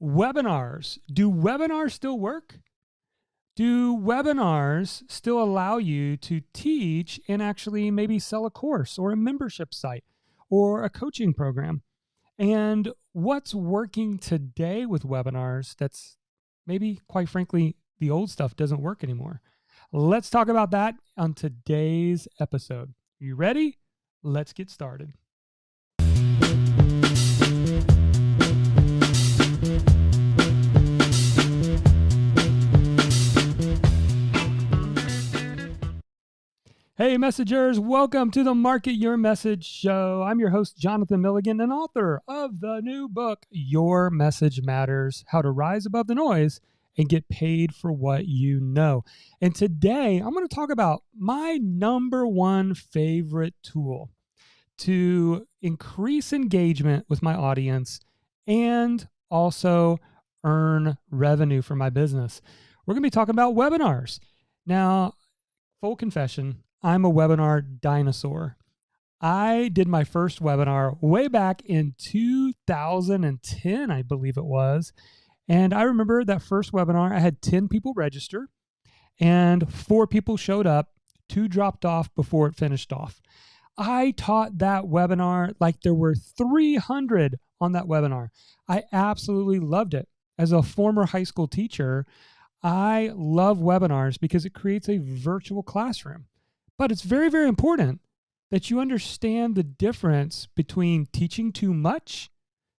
Webinars. Do webinars still work? Do webinars still allow you to teach and actually maybe sell a course or a membership site or a coaching program? And what's working today with webinars that's maybe, quite frankly, the old stuff doesn't work anymore? Let's talk about that on today's episode. You ready? Let's get started. Hey, messengers, welcome to the Market Your Message Show. I'm your host, Jonathan Milligan, and author of the new book, Your Message Matters: How to Rise Above the Noise and Get Paid for What You Know. And today, I'm going to talk about my number one favorite tool to increase engagement with my audience and also earn revenue for my business. We're going to be talking about webinars. Now, full confession, I'm a webinar dinosaur. I did my first webinar way back in 2010, I believe it was. And I remember that first webinar, I had 10 people register and 4 people showed up, 2 dropped off before it finished off. I taught that webinar like there were 300 on that webinar. I absolutely loved it. As a former high school teacher, I love webinars because it creates a virtual classroom. But it's very, very important that you understand the difference between teaching too much,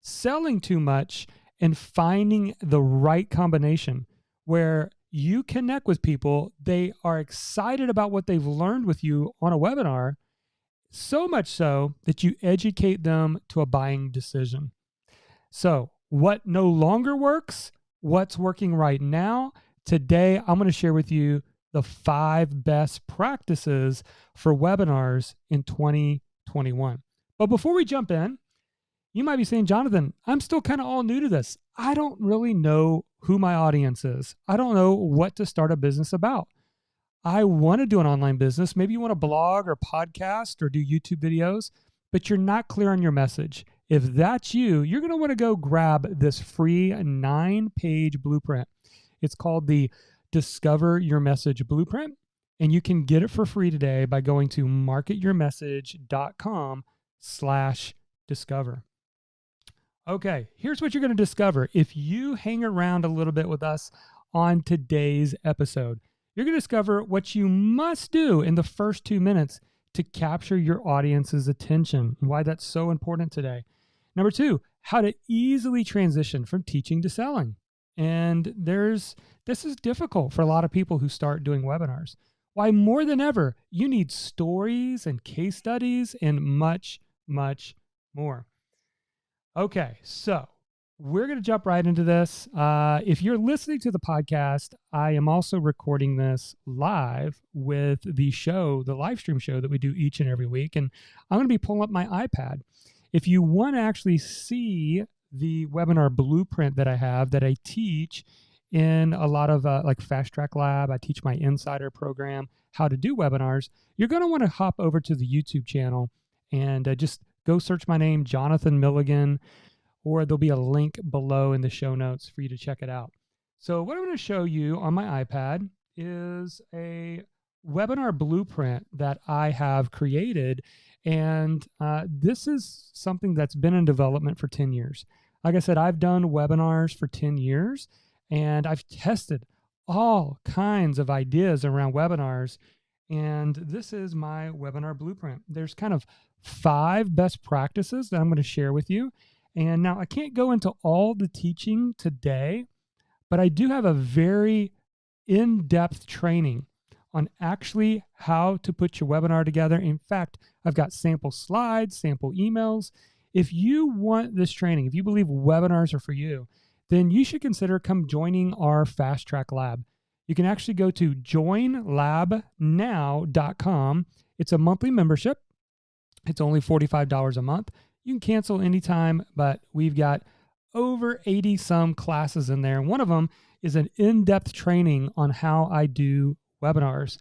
selling too much, and finding the right combination where you connect with people. They are excited about what they've learned with you on a webinar, so much so that you educate them to a buying decision. So what no longer works, what's working right now? Today, I'm going to share with you the 5 best practices for webinars in 2021. But before we jump in, you might be saying, Jonathan, I'm still kind of all new to this. I don't really know who my audience is. I don't know what to start a business about. I want to do an online business. Maybe you want to blog or podcast or do YouTube videos, but you're not clear on your message. If that's you, you're going to want to go grab this free 9-page blueprint. It's called the Discover Your Message Blueprint, and you can get it for free today by going to marketyourmessage.com/discover. Okay, here's what you're going to discover if you hang around a little bit with us on today's episode. You're going to discover what you must do in the first 2 minutes to capture your audience's attention, and why that's so important today. Number 2, how to easily transition from teaching to selling. And this is difficult for a lot of people who start doing webinars. Why more than ever, you need stories and case studies and much, much more. Okay, so we're going to jump right into this. If you're listening to the podcast, I am also recording this live with the show, the live stream show that we do each and every week. And I'm going to be pulling up my iPad. If you want to actually see the webinar blueprint that I have, that I teach in a lot of like Fast Track Lab, I teach my Insider program, how to do webinars, you're going to want to hop over to the YouTube channel and just go search my name, Jonathan Milligan, or there'll be a link below in the show notes for you to check it out. So what I'm going to show you on my iPad is a webinar blueprint that I have created. And this is something that's been in development for 10 years. Like I said, I've done webinars for 10 years, and I've tested all kinds of ideas around webinars. And this is my webinar blueprint. There's kind of 5 best practices that I'm going to share with you. And now I can't go into all the teaching today, but I do have a very in-depth training on actually how to put your webinar together. In fact, I've got sample slides, sample emails. If you want this training, if you believe webinars are for you, then you should consider come joining our Fast Track Lab. You can actually go to joinlabnow.com. It's a monthly membership. It's only $45 a month. You can cancel anytime, but we've got over 80 some classes in there. And one of them is an in-depth training on how I do webinars.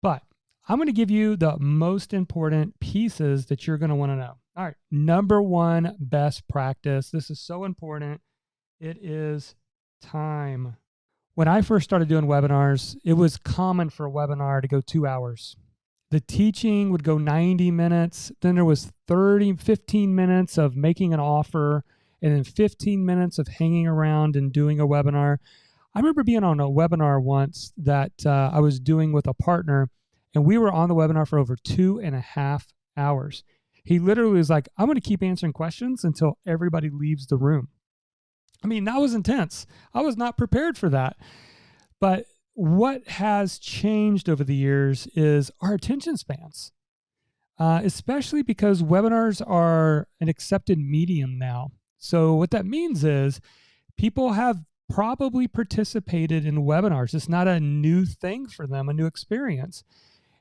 But I'm going to give you the most important pieces that you're going to want to know. All right, number 1 best practice. This is so important, It is time. When I first started doing webinars, it was common for a webinar to go 2 hours. The teaching would go 90 minutes. Then there was 15 minutes of making an offer, and then 15 minutes of hanging around and doing a webinar. I remember being on a webinar once that I was doing with a partner, and we were on the webinar for over 2.5 hours. He literally was like, I'm going to keep answering questions until everybody leaves the room. I mean, that was intense. I was not prepared for that. But what has changed over the years is our attention spans, especially because webinars are an accepted medium now. So what that means is people have probably participated in webinars. It's not a new thing for them, a new experience.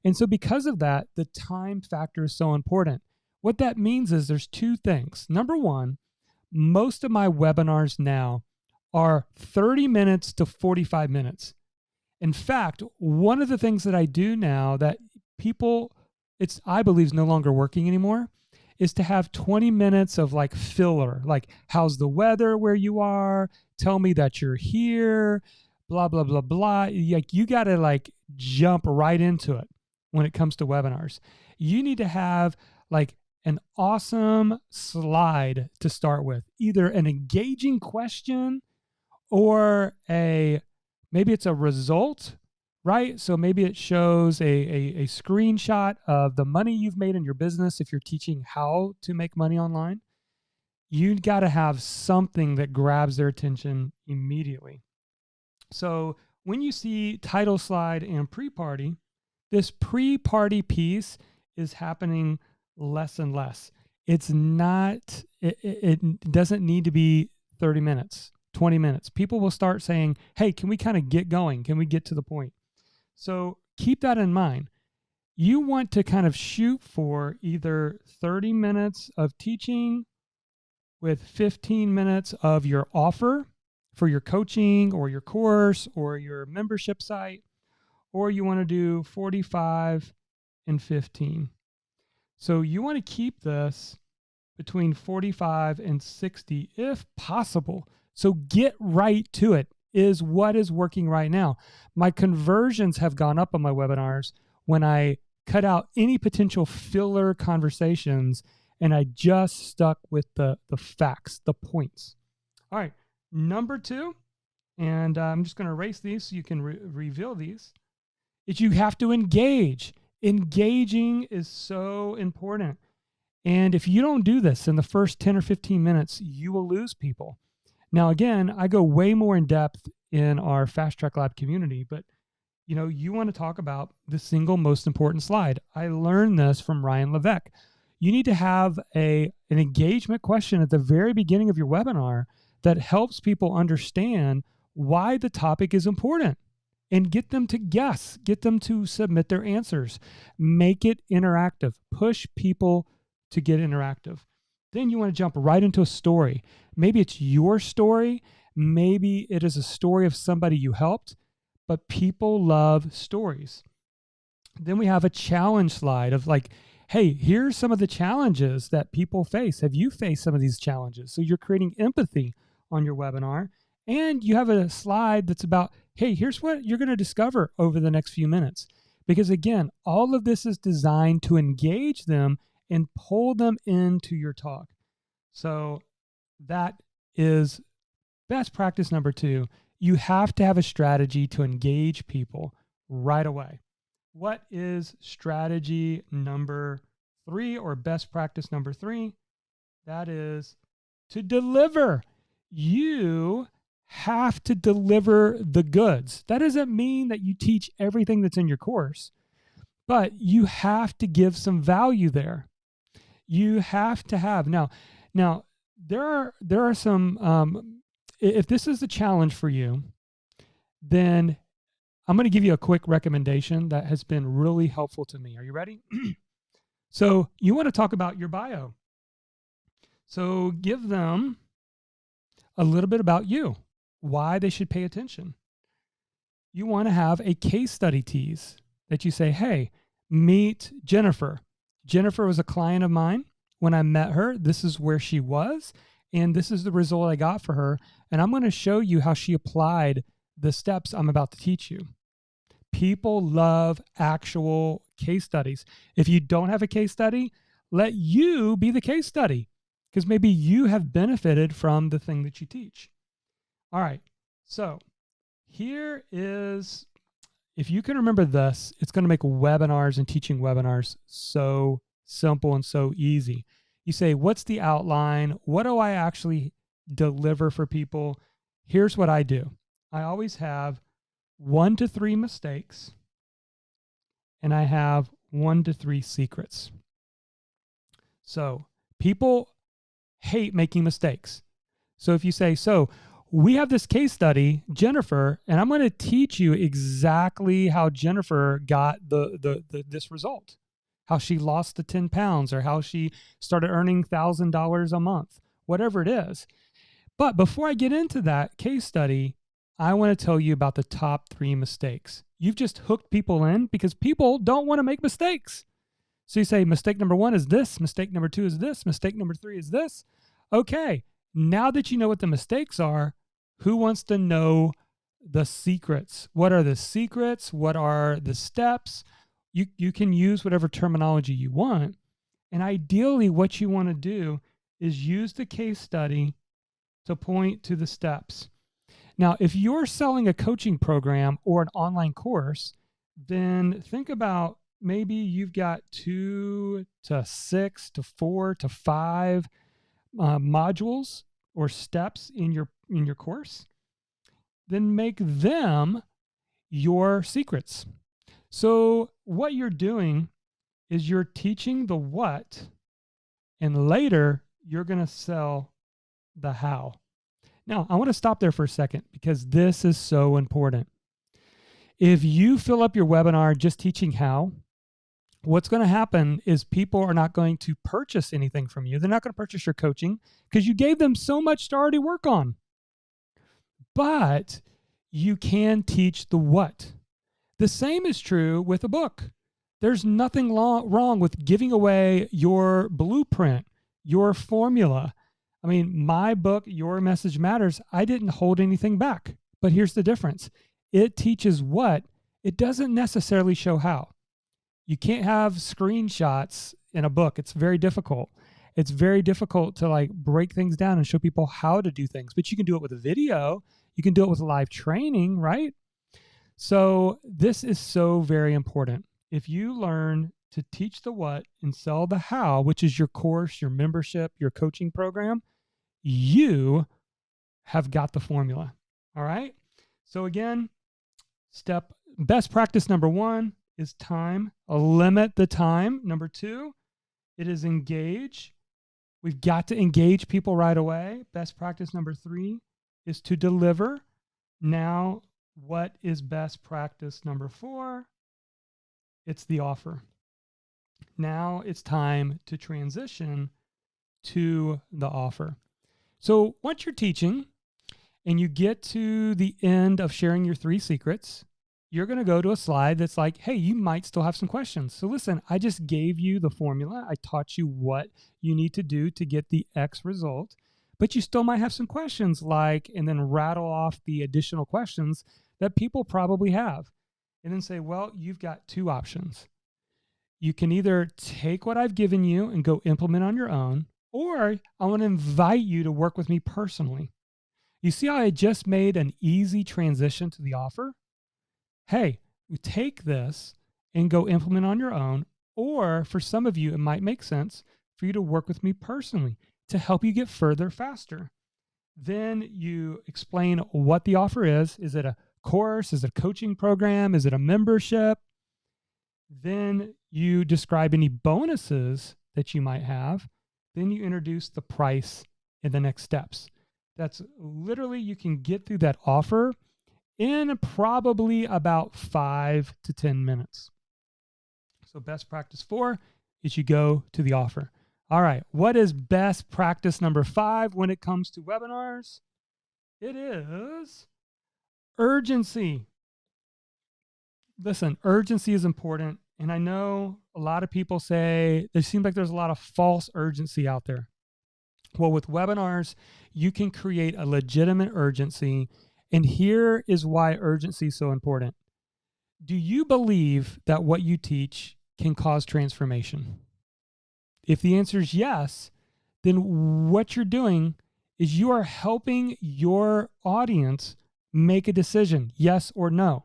And so because of that, the time factor is so important. What that means is there's two things. Number one, most of my webinars now are 30 minutes to 45 minutes. In fact, one of the things that I do now that I believe is no longer working anymore is to have 20 minutes of like filler, like how's the weather where you are? Tell me that you're here, blah, blah, blah, blah. Like you got to like jump right into it when it comes to webinars. You need to have like an awesome slide to start with, either an engaging question or maybe it's a result, right? So maybe it shows a screenshot of the money you've made in your business if you're teaching how to make money online. You got to have something that grabs their attention immediately. So when you see title slide and pre-party, this pre-party piece is happening less and less. It doesn't need to be 30 minutes, 20 minutes. People will start saying, hey, can we kind of get going? Can we get to the point? So keep that in mind. You want to kind of shoot for either 30 minutes of teaching with 15 minutes of your offer for your coaching or your course or your membership site, or you want to do 45 and 15. So you want to keep this between 45 and 60 if possible. So get right to it is what is working right now. My conversions have gone up on my webinars when I cut out any potential filler conversations and I just stuck with the facts, the points. All right, number 2, and I'm just going to erase these so you can reveal these, is you have to engage. Engaging is so important. And if you don't do this in the first 10 or 15 minutes, you will lose people. Now, again, I go way more in depth in our Fast Track Lab community, but you want to talk about the single most important slide. I learned this from Ryan Levesque. You need to have an engagement question at the very beginning of your webinar that helps people understand why the topic is important and get them to guess, get them to submit their answers. Make it interactive. Push people to get interactive. Then you want to jump right into a story. Maybe it's your story. Maybe it is a story of somebody you helped, but people love stories. Then we have a challenge slide of like, hey, here's some of the challenges that people face. Have you faced some of these challenges? So you're creating empathy on your webinar. And you have a slide that's about, hey, here's what you're going to discover over the next few minutes. Because again, all of this is designed to engage them and pull them into your talk. So that is best practice number 2. You have to have a strategy to engage people right away. What is strategy number 3 or best practice number 3? That is to deliver. You have to deliver the goods. That doesn't mean that you teach everything that's in your course, but you have to give some value there. You have to have now there are some if this is a challenge for you, then I'm going to give you a quick recommendation that has been really helpful to me. Are you ready? So you want to talk about your bio. So give them a little bit about you, why they should pay attention. You want to have a case study tease that you say, hey, meet Jennifer. Jennifer was a client of mine. When I met her, this is where she was, and this is the result I got for her. And I'm going to show you how she applied the steps I'm about to teach you. People love actual case studies. If you don't have a case study, let you be the case study, because maybe you have benefited from the thing that you teach. All right. So here is, if you can remember this, it's going to make webinars and teaching webinars so simple and so easy. You say, what's the outline? What do I actually deliver for people? Here's what I do. I always have 1 to 3 mistakes, and I have 1 to 3 secrets. So people hate making mistakes. So if you say, so we have this case study, Jennifer, and I'm going to teach you exactly how Jennifer got this result, how she lost the 10 pounds, or how she started earning $1,000 a month, whatever it is. But before I get into that case study, I want to tell you about the top 3 mistakes. You've just hooked people in because people don't want to make mistakes. So you say, mistake number 1 is this, mistake number 2 is this, mistake number 3 is this. Okay, now that you know what the mistakes are, who wants to know the secrets? What are the secrets? What are the steps? You can use whatever terminology you want. And ideally, what you want to do is use the case study to point to the steps. Now, if you're selling a coaching program or an online course, then think about maybe you've got 2 to 6 to 4 to 5 modules or steps in your course. Then make them your secrets. So what you're doing is you're teaching the what, and later you're going to sell the how. Now, I want to stop there for a second because this is so important. If you fill up your webinar just teaching how, what's going to happen is people are not going to purchase anything from you. They're not going to purchase your coaching because you gave them so much to already work on. But you can teach the what. The same is true with a book. There's nothing wrong with giving away your blueprint, your formula. I mean, my book, Your Message Matters, I didn't hold anything back. But here's the difference. It teaches what. It doesn't necessarily show how. You can't have screenshots in a book. It's very difficult. It's very difficult to break things down and show people how to do things. But you can do it with a video. You can do it with live training, right? So this is so very important. If you learn to teach the what and sell the how, which is your course, your membership, your coaching program, you have got the formula. All right. So again, best practice number 1 is time. Limit the time. Number 2, it is engage. We've got to engage people right away. Best practice number 3 is to deliver. Now, what is best practice number 4? It's the offer. Now it's time to transition to the offer. So once you're teaching and you get to the end of sharing your 3 secrets, you're going to go to a slide that's like, hey, you might still have some questions. So listen, I just gave you the formula. I taught you what you need to do to get the X result, but you still might have some questions and then rattle off the additional questions that people probably have. And then say, well, you've got 2 options. You can either take what I've given you and go implement on your own, or I want to invite you to work with me personally. You see how I just made an easy transition to the offer? Hey, you take this and go implement on your own, or for some of you, it might make sense for you to work with me personally to help you get further faster. Then you explain what the offer is. Is it a course? Is it a coaching program? Is it a membership? Then you describe any bonuses that you might have. Then you introduce the price and the next steps. That's literally, you can get through that offer in probably about 5 to 10 minutes. So best practice 4 is you go to the offer. All right, what is best practice number 5 when it comes to webinars? It is urgency. Listen, urgency is important. And I know a lot of people say there seems like there's a lot of false urgency out there. Well, with webinars, you can create a legitimate urgency. And here is why urgency is so important. Do you believe that what you teach can cause transformation? If the answer is yes, then what you're doing is you are helping your audience make a decision, yes or no.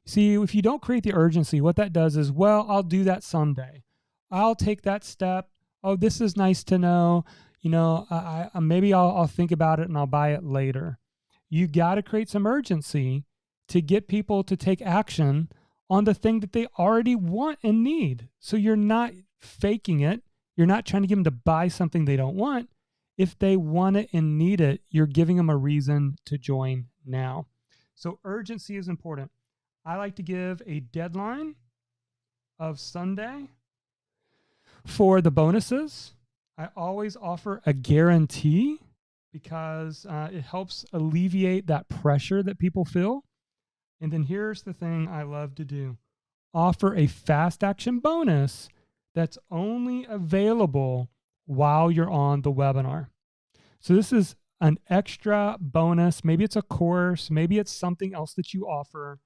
See, if you don't create the urgency, what that does is, well, I'll do that someday. I'll take that step. Oh, this is nice to know. Maybe I'll think about it and I'll buy it later. You got to create some urgency to get people to take action on the thing that they already want and need. So you're not faking it. You're not trying to get them to buy something they don't want. If they want it and need it, you're giving them a reason to join now. So urgency is important. I like to give a deadline of Sunday for the bonuses. I always offer a guarantee because it helps alleviate that pressure that people feel. And then here's the thing I love to do. Offer a fast action bonus that's only available while you're on the webinar. So this is an extra bonus. Maybe it's a course. Maybe it's something else that you offer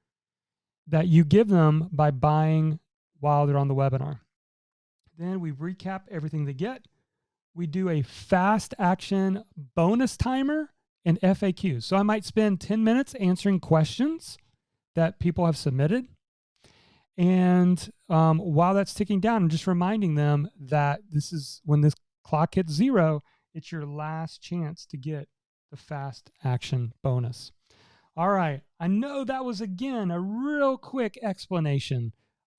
that you give them by buying while they're on the webinar. Then we recap everything they get. We do a fast action bonus timer and FAQs. So I might spend 10 minutes answering questions that people have submitted. And while that's ticking down, I'm just reminding them that this is when this clock hits 0, it's your last chance to get the fast action bonus. All right. I know that was, again, a real quick explanation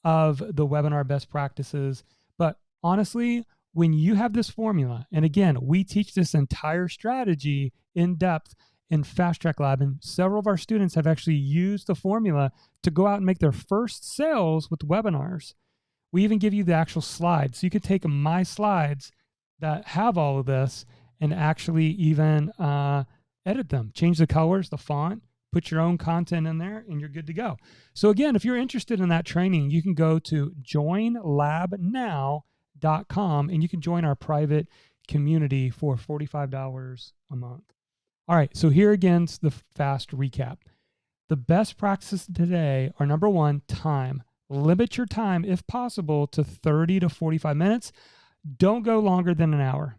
of the webinar best practices. But honestly, when you have this formula, and again, we teach this entire strategy in depth in Fast Track Lab, and several of our students have actually used the formula to go out and make their first sales with webinars. We even give you the actual slides. So you could take my slides that have all of this and actually even edit them, change the colors, the font, put your own content in there, and you're good to go. So again, if you're interested in that training, you can go to joinlabnow.com and you can join our private community for $45 a month. All right, so here again's the fast recap. The best practices today are, number one, time. Limit your time, if possible, to 30 to 45 minutes. Don't go longer than an hour.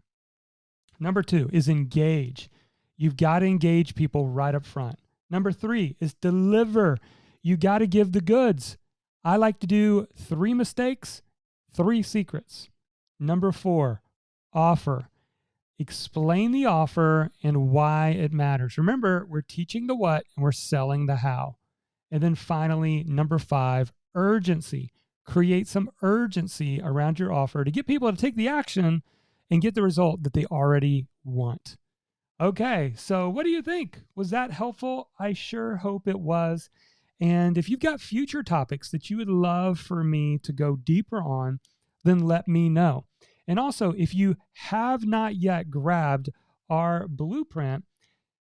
Number two is engage. You've got to engage people right up front. Number three is deliver. You got to give the goods. I like to do 3 mistakes, 3 secrets. Number 4, offer. Explain the offer and why it matters. Remember, we're teaching the what and we're selling the how. And then finally, number 5, urgency. Create some urgency around your offer to get people to take the action and get the result that they already want. Okay, so what do you think? Was that helpful? I sure hope it was. And if you've got future topics that you would love for me to go deeper on, then let me know. And also, if you have not yet grabbed our blueprint,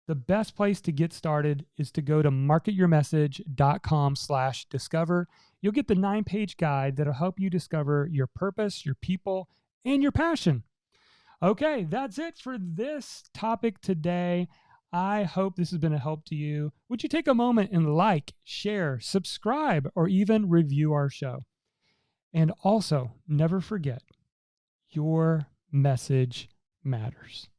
the best place to get started is to go to marketyourmessage.com/discover. You'll get the 9-page guide that'll help you discover your purpose, your people, and your passion. Okay, that's it for this topic today. I hope this has been a help to you. Would you take a moment and like, share, subscribe, or even review our show? And also, never forget, your message matters.